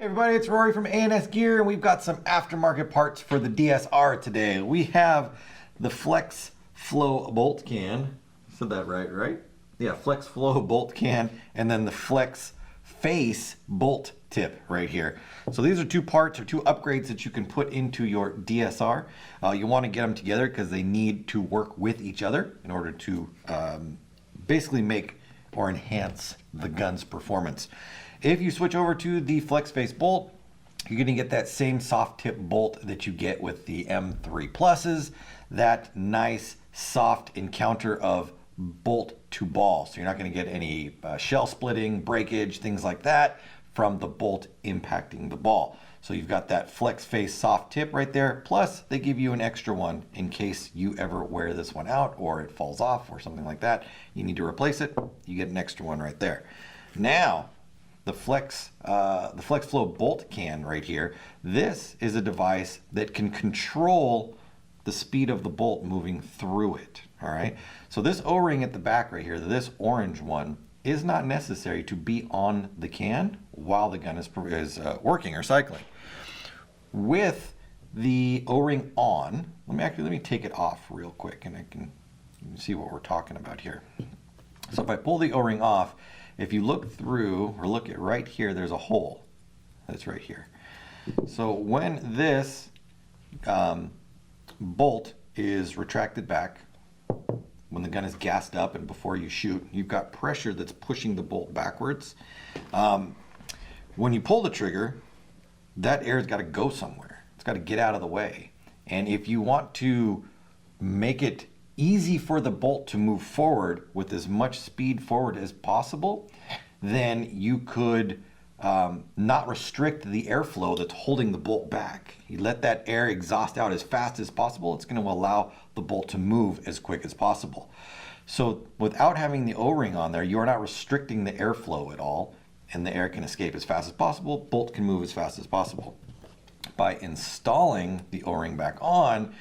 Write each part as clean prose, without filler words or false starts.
Hey everybody, it's Rory from A&S Gear, and we've got some aftermarket parts for the DSR today. We have the Flex Flow bolt can. Said that right? Yeah, Flex Flow bolt can, and then the Flex Face bolt tip right here. So these are two parts or two upgrades that you can put into your DSR. You want to get them together because they need to work with each other in order to basically make or enhance the gun's performance. If you switch over to the Flex Face bolt, you're going to get that same soft tip bolt that you get with the M3 Pluses, that nice soft encounter of bolt to ball. So you're not going to get any shell splitting, breakage, things like that from the bolt impacting the ball. So you've got that Flex Face soft tip right there. Plus they give you an extra one in case you ever wear this one out or it falls off or something like that. You need to replace it. You get an extra one right there. Now, the Flex Flow bolt can right here. This is a device that can control the speed of the bolt moving through it. All right. So this O-ring at the back right here, this orange one, is not necessary to be on the can while the gun is working or cycling. With the O-ring on, let me take it off real quick, and you can see what we're talking about here. So if I pull the O-ring off, if you look through or look at right here, there's a hole that's right here. So when this bolt is retracted back, when the gun is gassed up and before you shoot, you've got pressure that's pushing the bolt backwards. When you pull the trigger, that air's got to go somewhere. It's got to get out of the way. And if you want to make it easy for the bolt to move forward with as much speed forward as possible, then you could not restrict the airflow that's holding the bolt back. You let that air exhaust out as fast as possible. It's going to allow the bolt to move as quick as possible. So without having the O-ring on there, you are not restricting the airflow at all, and the air can escape as fast as possible. Bolt can move as fast as possible. By installing the O-ring back on,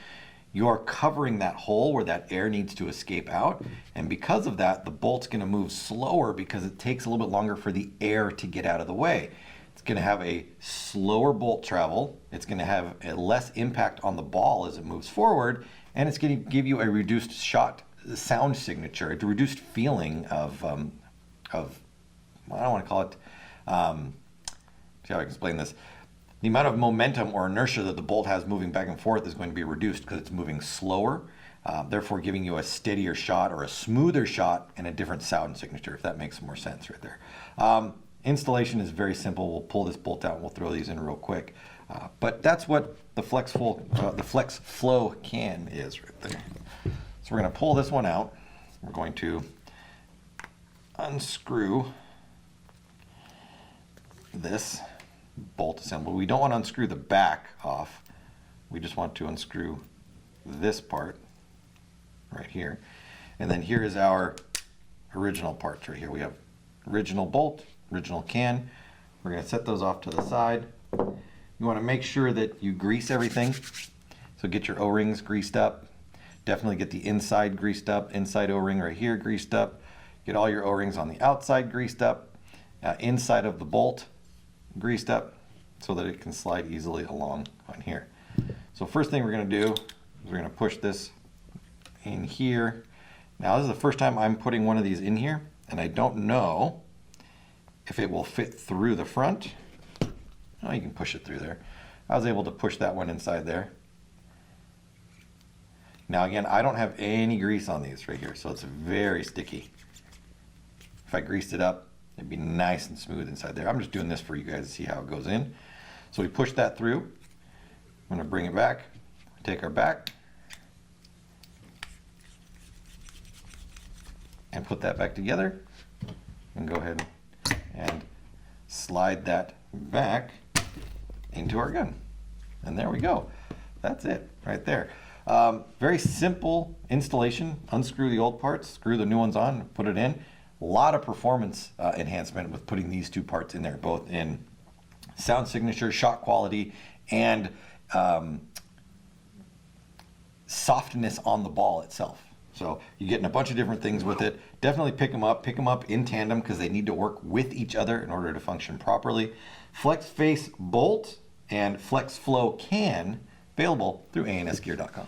you're covering that hole where that air needs to escape out. And because of that, the bolt's going to move slower because it takes a little bit longer for the air to get out of the way. It's going to have a slower bolt travel. It's going to have a less impact on the ball as it moves forward. And it's going to give you a reduced shot sound signature, a reduced feeling of well, I don't want to call it, see how I can explain this. The amount of momentum or inertia that the bolt has moving back and forth is going to be reduced because it's moving slower, therefore giving you a steadier shot or a smoother shot and a different sound signature, if that makes more sense right there. Installation is very simple. We'll pull this bolt out and we'll throw these in real quick. But that's what the Flex Flow can is right there. So we're going to pull this one out. We're going to unscrew this bolt assembly. We don't want to unscrew the back off. We just want to unscrew this part right here. And then here is our original parts right here. We have original bolt, original can. We're going to set those off to the side. You want to make sure that you grease everything. So get your O-rings greased up. Definitely get the inside greased up. Inside O-ring right here greased up. Get all your O-rings on the outside greased up. Inside of the bolt greased up so that it can slide easily along on here. So first thing we're going to do is we're going to push this in here. Now this is the first time I'm putting one of these in here, and I don't know if it will fit through the front. Oh, you can push it through there. I was able to push that one inside there. Now again, I don't have any grease on these right here, so it's very sticky. If I greased it up, it'd be nice and smooth inside there. I'm just doing this for you guys to see how it goes in. So we push that through. I'm going to bring it back, take our back, and put that back together, and go ahead and slide that back into our gun. And there we go. That's it right there. Very simple installation. Unscrew the old parts, screw the new ones on, put it in. A lot of performance enhancement with putting these two parts in there, both in sound signature, shot quality, and softness on the ball itself. So you're getting a bunch of different things with it. Definitely pick them up in tandem because they need to work with each other in order to function properly. Flex Face Bolt and Flex Flow Can, available through ansgear.com.